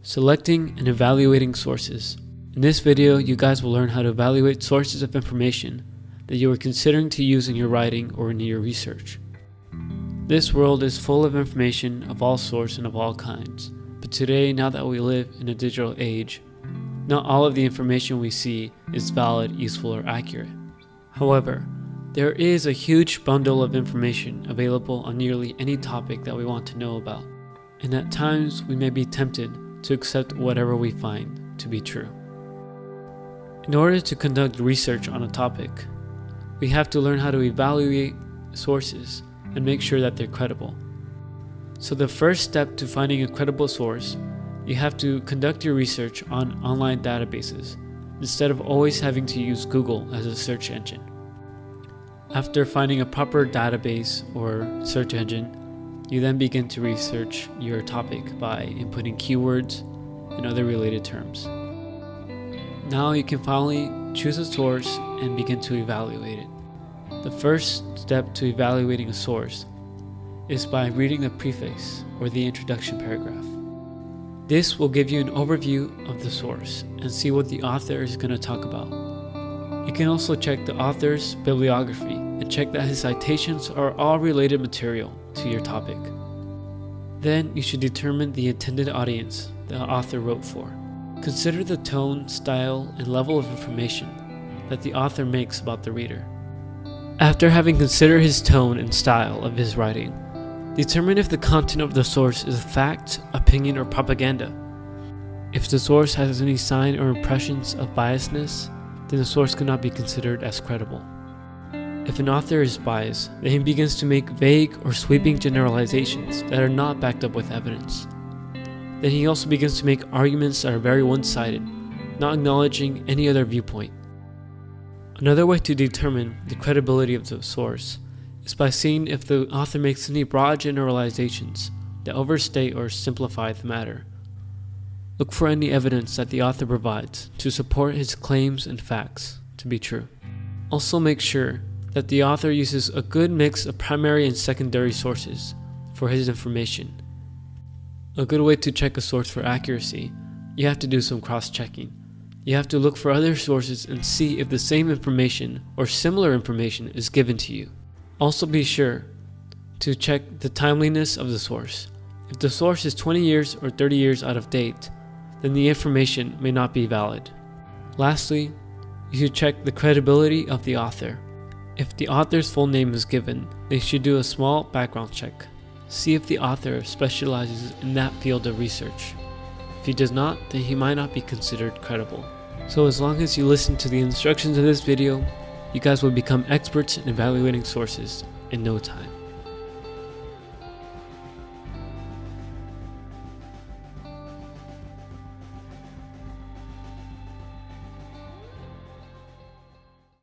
Selecting and evaluating sources. In this video, you guys will learn how to evaluate sources of information that you are considering to use in your writing or in your research. This world is full of information of all sorts and of all kinds, but today, now that we live in a digital age, not all of the information we see is valid, useful, or accurate. However, there is a huge bundle of information available on nearly any topic that we want to know about, and at times we may be tempted to accept whatever we find to be true. In order to conduct research on a topic, we have to learn how to evaluate sources and make sure that they're credible. So the first step to finding a credible source, you have to conduct your research on online databases instead of always having to use Google as a search engine. After finding a proper database or search engine, you then begin to research your topic by inputting keywords and other related terms. Now you can finally choose a source and begin to evaluate it. The first step to evaluating a source is by reading the preface or the introduction paragraph. This will give you an overview of the source and see what the author is going to talk about. You can also check the author's bibliography and check that his citations are all related material to your topic. Then you should determine the intended audience the author wrote for. Consider the tone, style, and level of information that the author makes about the reader. After having considered his tone and style of his writing, determine if the content of the source is fact, opinion, or propaganda. If the source has any sign or impressions of biasness, then the source cannot be considered as credible. If an author is biased, then he begins to make vague or sweeping generalizations that are not backed up with evidence. Then he also begins to make arguments that are very one-sided, not acknowledging any other viewpoint. Another way to determine the credibility of the source is by seeing if the author makes any broad generalizations that overstate or simplify the matter. Look for any evidence that the author provides to support his claims and facts to be true. Also make sure that the author uses a good mix of primary and secondary sources for his information. A good way to check a source for accuracy, you have to do some cross-checking. You have to look for other sources and see if the same information or similar information is given to you. Also be sure to check the timeliness of the source. If the source is 20 years or 30 years out of date, then the information may not be valid. Lastly, you should check the credibility of the author. If the author's full name is given, they should do a small background check. See if the author specializes in that field of research. If he does not, then he might not be considered credible. So as long as you listen to the instructions of this video, you guys will become experts in evaluating sources in no time.